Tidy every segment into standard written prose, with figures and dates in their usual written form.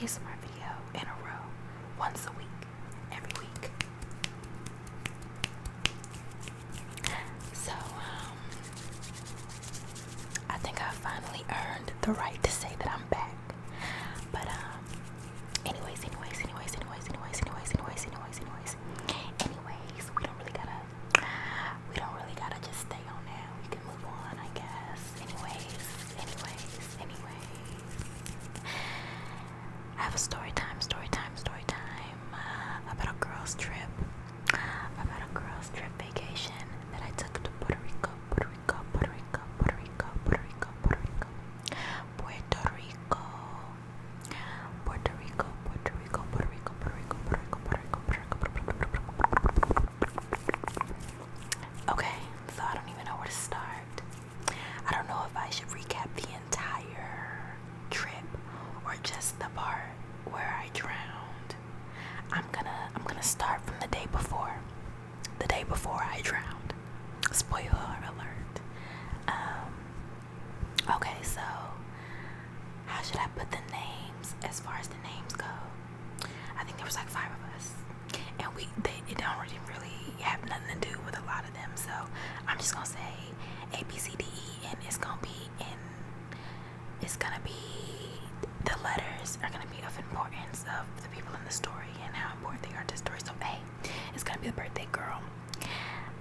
ASMR video in a row, once a week, every week. So, I think I finally earned the right to say that I'm back. But, anyways, we don't really gotta just stay on that. We can move on, I guess. Anyways. I have a story time about a girls trip vacation that I took to Puerto Rico. Okay, so I don't even know where to start. I don't know if I should recap the entire trip or just the part where I drowned. I'm gonna start from the day before. The day before I drowned. Spoiler alert. Okay, so how should I put the names as far as the names go? I think there was like 5 of us, and it don't really have nothing to do with a lot of them. So I'm just gonna say A, B, C, D, E, and it's gonna be the letters are gonna be of importance of the people in the story and how important they are to the story. So A is gonna be the birthday girl,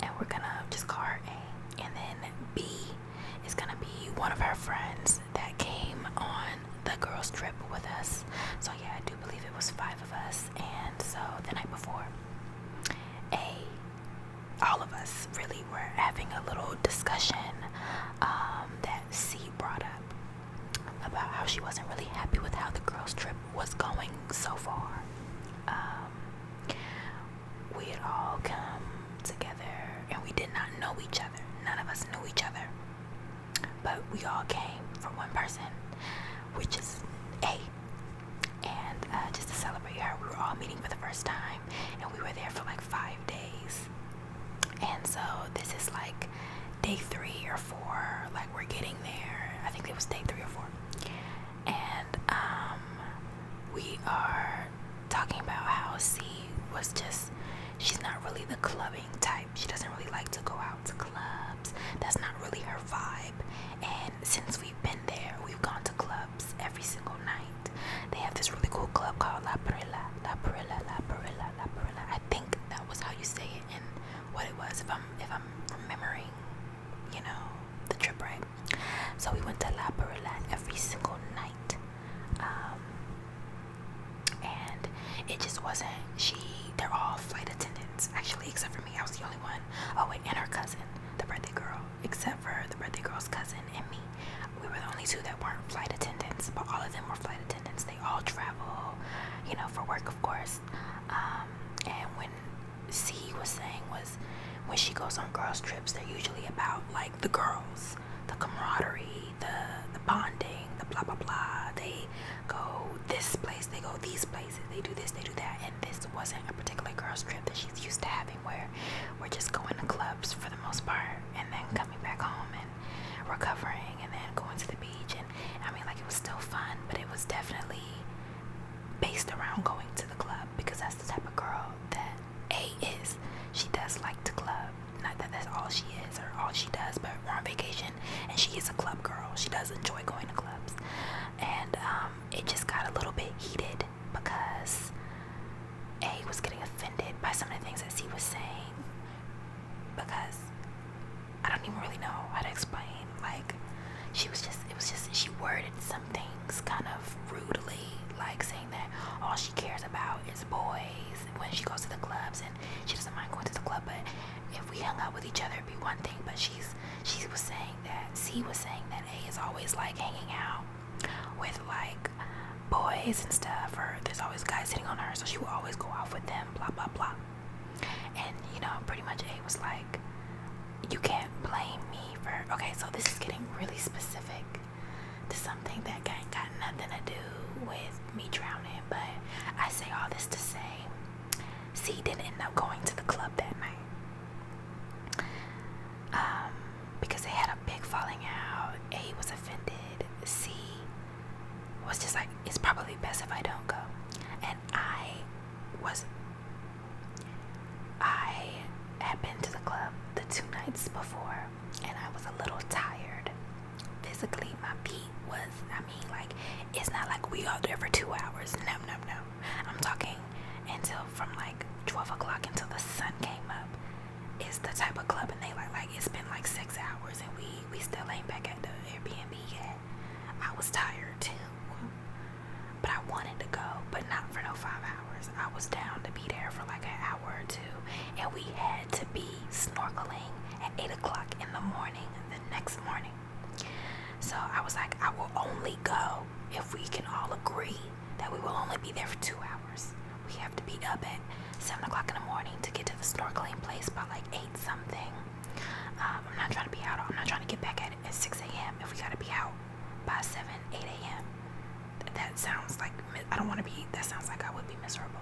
and we're gonna just call her A. And then B is gonna be one of her friends that came on the girls trip with us. So yeah, I do believe it was 5 of us. And so the night before, all of us really were having a little discussion that C brought up about how she wasn't really happy with how the girls trip was going so far. We had all come together and we did not know each other. None of us knew each other, but we all came for one person, which is A. And just to celebrate her, we were all meeting for the first time, and we were there for like 5 days. And so this is like day 3 or 4, like we're getting there. I think it was day 3 or 4. And we are talking about how C was she's not really the clubbing type. She doesn't really like to go out to clubs. That's not really her vibe. And since we've been there, we've gone to clubs every single night. They have this really cool club called La Perilla. I think that was how you say it and what it was, if I'm remembering, the trip right. So we went to La Perilla every single night. And it just wasn't, they're all flight attendants, actually, except for me. I was the only one. Oh wait, and her cousin, the birthday girl, except for the birthday girl's cousin and me. We were the only 2 that weren't flight attendants, but all of them were flight attendants. They all travel, for work, of course. And when C was saying was, when she goes on girls trips, they're usually about like the girls, the camaraderie, the bonding, the blah blah blah. They go this place, they go these places, they do this, they do that. And this wasn't a particular girls trip that she's used to having, where we're just going to clubs for the most part and then coming back home and recovering and then going to the beach. And I mean, like, it was still fun, but it was definitely based around going to the club, because that's the type of girl that A is. She does like to club. Not that that's all she is or all she does, but we're on vacation and she is a club girl. She does enjoy going to clubs. And it just got a little bit heated because A was getting offended by some of the things that C was saying, because I don't even really know how to explain. Like, she worded some things kind of rudely, like saying that all she cares about is boys when she goes to the clubs, and she doesn't mind going to the club, but if we hung out with each other it'd be one thing. But C was saying that A is always like hanging out with like boys and stuff, or there's always guys hitting on her, so she will always go out with them, blah blah blah. And pretty much A was like, you can't blame me for, okay, so this is getting really specific to something that got nothing to do with me drowning, but I say all this to say C didn't end up going to the club that night, because they had a big falling out. A was offended. C was just like, it's probably probably best if I don't go. And I had been to the club the 2 nights before, and I was a little tired. Physically, my beat was, like, it's not like we all there for 2 hours. No. I'm talking until from like 12 o'clock until the sun came up. It's the type of club, and they like it's been like 6 hours, and we still ain't back at the Airbnb yet. I was tired too, but I wanted to go, but not for no 5 hours. I was down to be there for like an hour or two, and we had to be snorkeling at 8 o'clock in the morning the next morning. So I was like, I will only go if we can all agree that we will only be there for 2 hours. We have to be up at 7 o'clock in the morning to get to the snorkeling place by like 8 something. I'm not trying to be out. I'm not trying to get back at it at 6 a.m. if we got to be out by 7, 8 a.m. That sounds like, I don't want to be, that sounds like I would be miserable.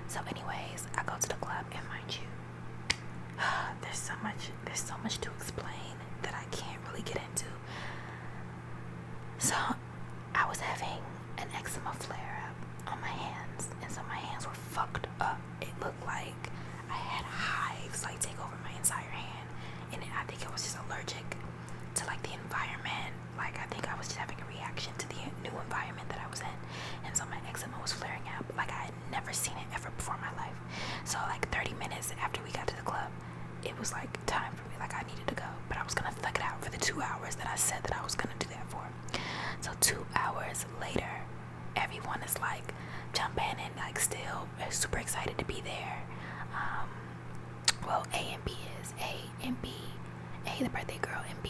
So anyways, I go to the club, and mind you, there's so much to explain that I can't really get into. So I was having an eczema flare up on my hands, and so my hands were fucked up. It looked like I had hives like take over my entire hand, and I think it was just allergic to like the environment. Like I think I was just having a reaction to the new environment that I was in, and so my eczema was flaring up like I had never seen it ever before in my life. So like 30 minutes after we got to the club, it was like time for me, like I needed to go, but I was gonna thug it out for the 2 hours that I said that I was gonna do that for. So 2 hours later, everyone is like jumping and like still super excited to be there. Well, A and B is A, the birthday girl, and B,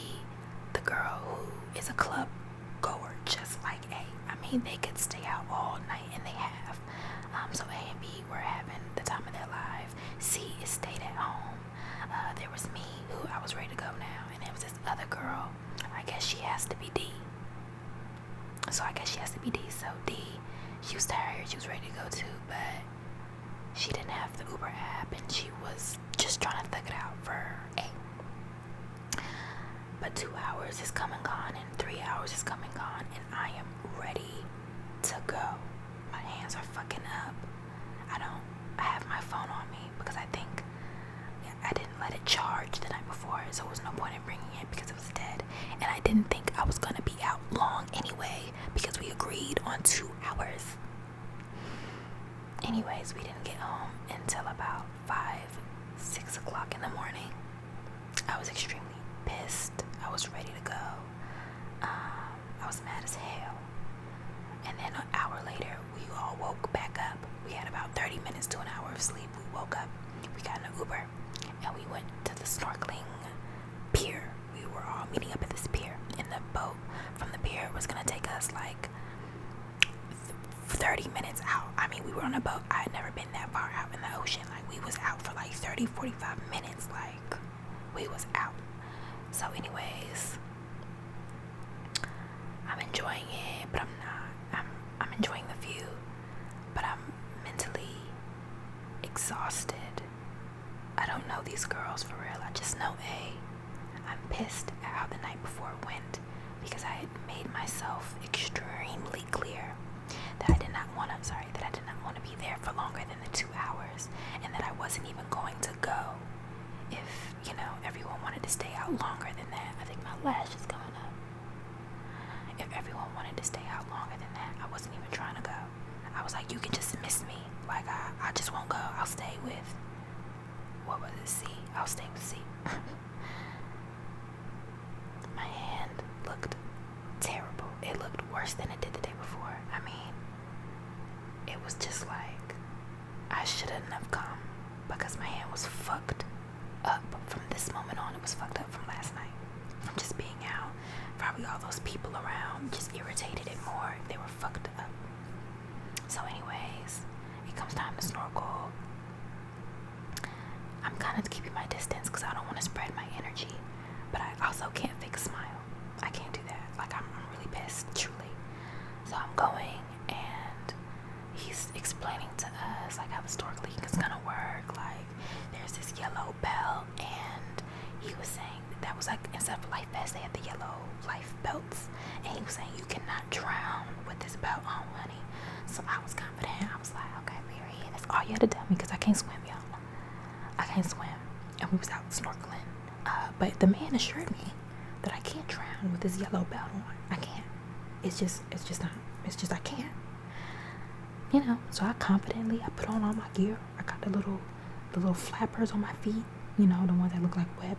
the girl who is a club goer just like A. They could stay out all night, and they have. So A and B were having the time of their life. C is stayed at home. There was me, who I was ready to go now, and there was this other girl. I guess she has to be D. So D, she was tired, she was ready to go too, but she didn't have the Uber app, and she was just trying to thug it out for A. But 2 hours is come and gone, and 3 hours is come and gone, and I am ready to go. My hands are fucking up. I have my phone on me because I think I didn't let it charge the night before, so there was no point in bringing it because it was dead. And I didn't think I was gonna be out long anyway because we agreed on 2 hours. Anyways, we didn't get home until about 5, 6 o'clock in the morning. I was extremely pissed. I was ready to go. I was mad as hell. And then an hour later, we all woke back up. We had about 30 minutes to an hour of sleep. We woke up, we got in an Uber, and we went to the snorkeling pier. We were all meeting up at this pier, and the boat from the pier was gonna take us like 30 minutes out. We were on a boat. I had never been that far out in the ocean. Like, we was out for like 30, 45 minutes. Like, we was out. So anyways, I'm enjoying it, but I'm not. I'm enjoying the view, but I'm mentally exhausted. I don't know these girls for real. I just know I'm pissed at how the night before went because I had made myself extremely clear that I did not want to be there for longer than the 2 hours, and that I wasn't even going to go if everyone wanted to stay out longer than that. I think my lash is coming up. If everyone wanted to stay out longer than that, I wasn't even trying to go. I was like, you can just miss me. Like, I just won't go. I'll stay with, what was it, C? I'll stay with C. My hand looked terrible. It looked worse than it did the day before. It was just like, I shouldn't have come because my hand was fucked up from this moment on. It was fucked up from last night, from just being out. Probably all those people around just irritated it more. They were fucked up. So anyways, it comes time to snorkel. I'm kind of keeping my distance because I don't want to spread my energy, but I also can't fake a smile. I can't do that. Like, I'm really pissed, truly. So I'm going, and he's explaining to us like how the snorkeling is gonna work. Like, there's this yellow belt, and he was saying that was like, instead of life vests, they had the yellow life belts, and he was saying you cannot drown with this belt on, honey. So I was confident. I was like, okay, period. That's all you had to tell me because I can't swim, y'all. I can't swim. And we was out snorkeling. But the man assured me that I can't drown with this yellow belt on. I can't. It's just I can't. You know, so I confidently, I put on all my gear. I got the little flappers on my feet. You know, the ones that look like web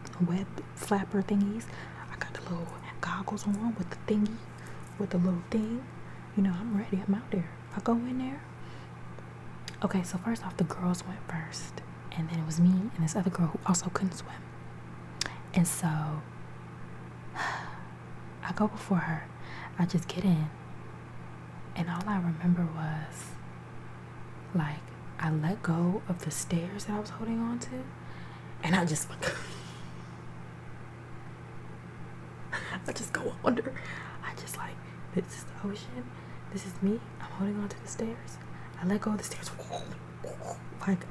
flapper thingies. I got the little goggles on with the thingy, with the little thing. You know, I'm ready. I'm out there. I go in there. Okay, so first off, the girls went first. And then it was me and this other girl who also couldn't swim. And so, I go before her. I just get in. And all I remember was, like, I let go of the stairs that I was holding on to. And I just, like, I just go under. I just, like, this is the ocean. This is me. I'm holding on to the stairs. I let go of the stairs. Like,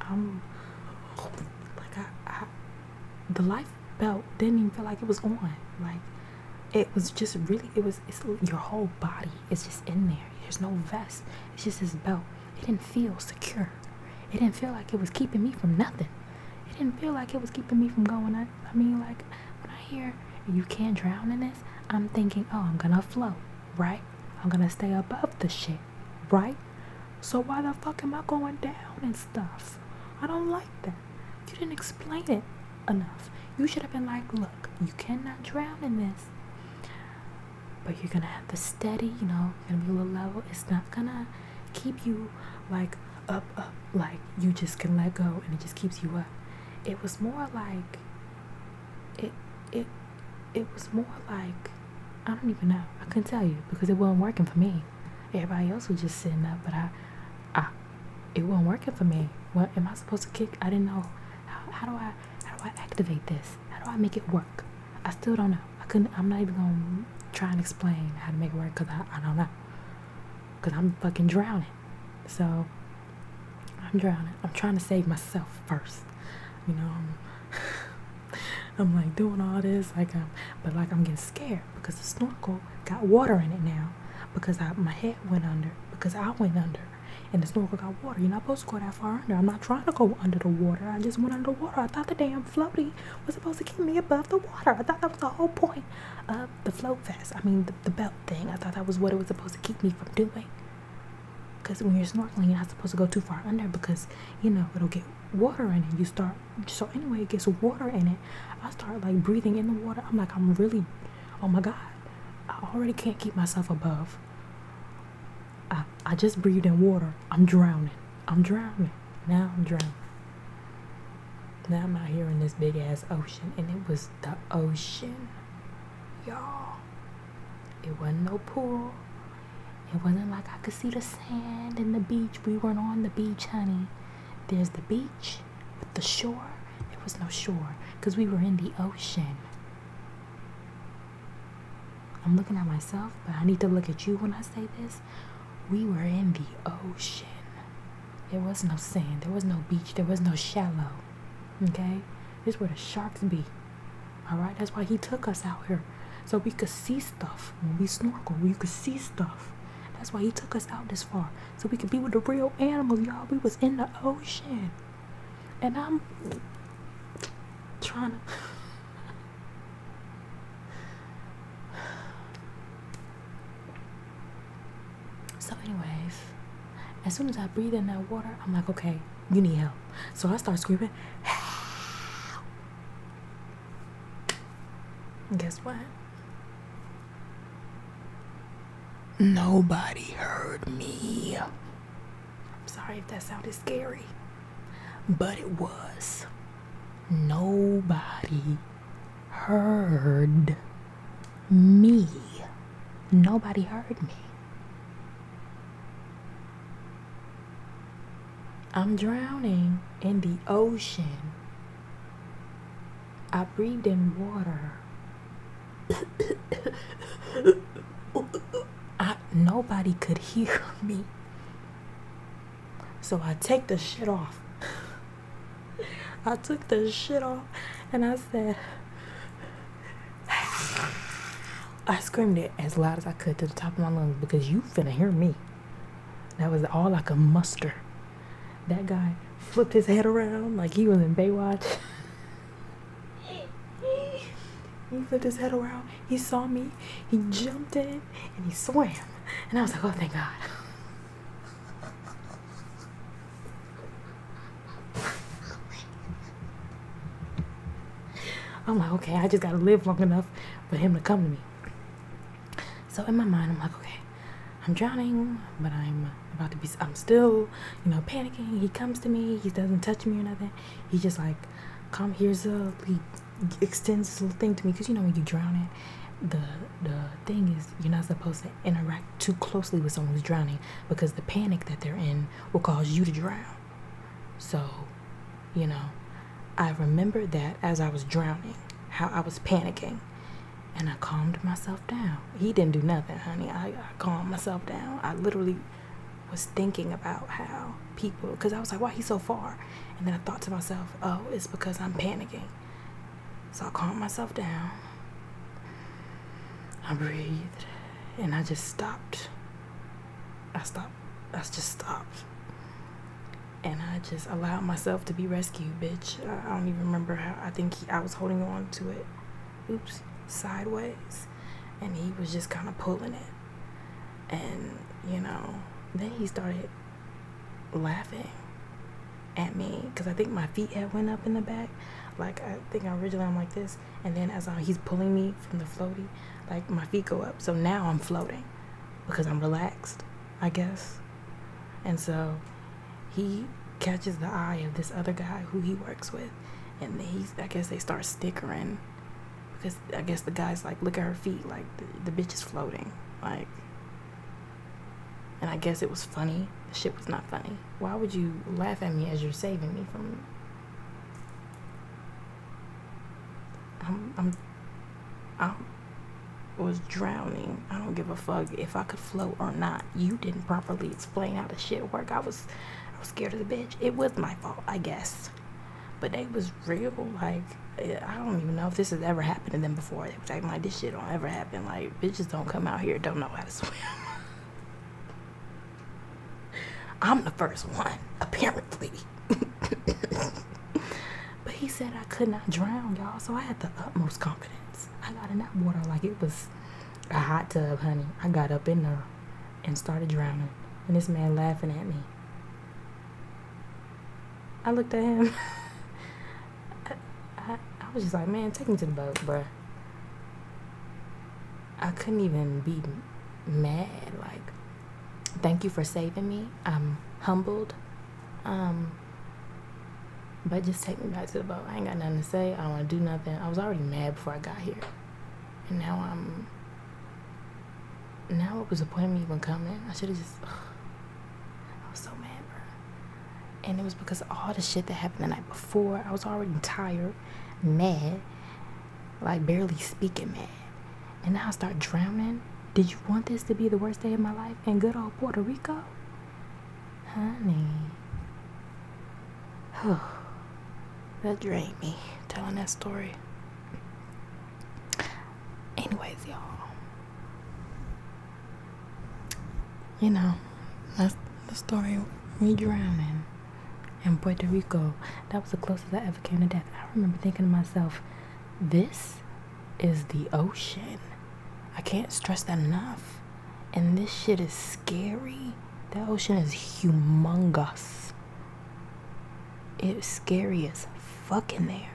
the life belt didn't even feel like it was on. Like, it was just really, it's your whole body is just in there. There's no vest. It's just this belt. It didn't feel secure. It didn't feel like it was keeping me from nothing. It didn't feel like it was keeping me from going on. I mean, like, when I hear you can't drown in this, I'm thinking, oh, I'm gonna float, right? I'm gonna stay above the shit, right? So why the fuck am I going down and stuff? I don't like that. You didn't explain it enough. You should have been like, look, you cannot drown in this, but you're gonna have to steady, you know, you're gonna be a little level. It's not gonna keep you like up, like you just can let go and it just keeps you up. It was more like, it was more like, I don't even know. I couldn't tell you because it wasn't working for me. Everybody else was just sitting up, but it wasn't working for me. What am I supposed to kick? I didn't know. How do I activate this? How do I make it work? I still don't know. I'm not even gonna try and explain how to make it work because I don't know. Because I'm fucking drowning. So I'm drowning. I'm trying to save myself first. You know, I'm like doing all this, like I'm getting scared because the snorkel got water in it now. Because my head went under. Because I went under. And the snorkel got water. You're not supposed to go that far under. I'm not trying to go under the water. I just went under the water. I thought the damn floaty was supposed to keep me above the water. I thought that was the whole point of the float vest. I mean, the belt thing. I thought that was what it was supposed to keep me from doing. Because when you're snorkeling, you're not supposed to go too far under because, you know, it'll get water in it. So anyway, it gets water in it. I start, like, breathing in the water. I'm like, I'm really, oh my God. I already can't keep myself above. I just breathed in water. I'm drowning. Now I'm drowning. Now I'm out here in this big ass ocean. And it was the ocean. Y'all. It wasn't no pool. It wasn't like I could see the sand and the beach. We weren't on the beach, honey. There's the beach with the shore. There was no shore because we were in the ocean. I'm looking at myself, but I need to look at you when I say this. We were in the ocean. There was no sand. There was no beach. There was no shallow. Okay? This is where the sharks be. Alright? That's why he took us out here. So we could see stuff. When we snorkel, we could see stuff. That's why he took us out this far. So we could be with the real animals, y'all. We was in the ocean. And I'm trying to... So anyways, as soon as I breathe in that water, I'm like, okay, you need help. So I start screaming, help. And guess what? Nobody heard me. I'm sorry if that sounded scary, but it was. Nobody heard me. Nobody heard me. I'm drowning in the ocean. I breathed in water. Nobody could hear me. So I take the shit off. I took the shit off and I said, I screamed it as loud as I could to the top of my lungs because you finna hear me. That was all I could muster. That guy flipped his head around like he was in Baywatch. He flipped his head around. He saw me. He jumped in and he swam. And I was like, oh, thank God. I'm like, okay, I just gotta live long enough for him to come to me. So in my mind, I'm like, okay, I'm drowning, but I'm still, panicking. He comes to me. He doesn't touch me or nothing. He just like, he extends this little thing to me. Because, when you drown the thing is you're not supposed to interact too closely with someone who's drowning because the panic that they're in will cause you to drown. So, I remembered that as I was drowning, how I was panicking. And I calmed myself down. He didn't do nothing, honey. I calmed myself down. I literally was thinking about how people, because I was like, why he's so far? And then I thought to myself, oh, it's because I'm panicking. So I calmed myself down. I breathed. And I just stopped. I just stopped. And I just allowed myself to be rescued, bitch. I don't even remember how. I think I was holding on to it. Oops. Sideways. And he was just kind of pulling it. And, then he started laughing at me. Because I think my feet had went up in the back. Like, I think originally I'm like this. And then as he's pulling me from the floaty, like, my feet go up. So now I'm floating. Because I'm relaxed, I guess. And so he catches the eye of this other guy who he works with, and I guess they start stickering because I guess the guy's like, look at her feet, like the bitch is floating, like. And I guess it was funny. The shit was not funny. Why would you laugh at me as you're saving me from? I was drowning. I don't give a fuck if I could float or not. You didn't properly explain how the shit worked. I was scared of the bitch. It was my fault, I guess. But they was real. Like, I don't even know if this has ever happened to them before. They was acting like this shit don't ever happen. Like, bitches don't come out here don't know how to swim. I'm the first one, apparently. But he said I could not drown, y'all. So I had the utmost confidence. I got in that water like it was a hot tub, honey. I got up in there and started drowning. And this man laughing at me. I looked at him. I was just like, man, take me to the boat, bruh. I couldn't even be mad. Like, thank you for saving me. I'm humbled. But just take me back to the boat. I ain't got nothing to say. I don't want to do nothing. I was already mad before I got here. And now what was the point of me even coming? I should have just, I was so mad, bro. And it was because of all the shit that happened the night before. I was already tired, mad, like barely speaking mad. And now I start drowning. Did you want this to be the worst day of my life in good old Puerto Rico? Honey. That drained me, telling that story. Anyways, y'all. That's the story of me drowning in Puerto Rico. That was the closest I ever came to death. I remember thinking to myself, this is the ocean. I can't stress that enough. And this shit is scary. The ocean is humongous. It's scary as fuck in there.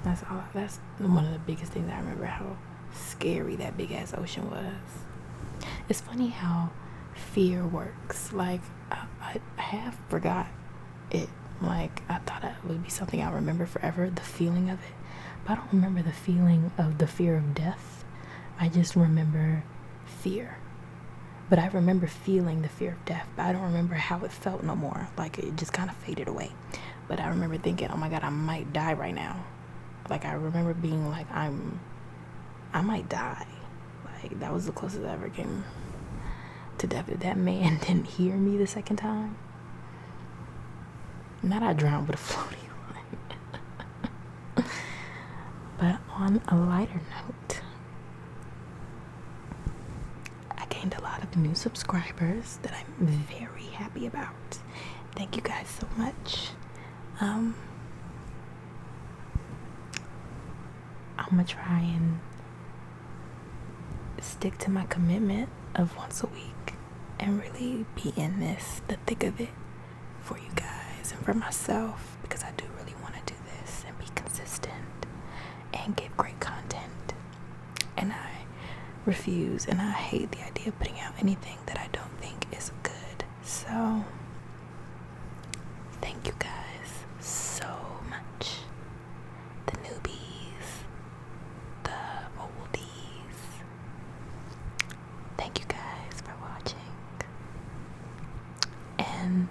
That's one of the biggest things I remember, how scary that big ass ocean was. It's funny how fear works. Like, I have forgot it. Like, I thought it would be something I remember forever, the feeling of it. But I don't remember the feeling of the fear of death. I just remember fear. But I remember feeling the fear of death, but I don't remember how it felt no more. Like, it just kind of faded away. But I remember thinking, oh my God, I might die right now. Like, I remember being like, I might die. Like, that was the closest I ever came to death. That man didn't hear me the second time. Not I drowned with a floating line. But on a lighter note, gained a lot of new subscribers that I'm very happy about. Thank you guys so much. I'm gonna try and stick to my commitment of once a week and really be in the thick of it for you guys and for myself, because I do really want to do this and be consistent and give great content. And I refuse and I hate the idea of putting out anything that I don't think is good. So thank you guys so much. The newbies, the oldies. Thank you guys for watching. And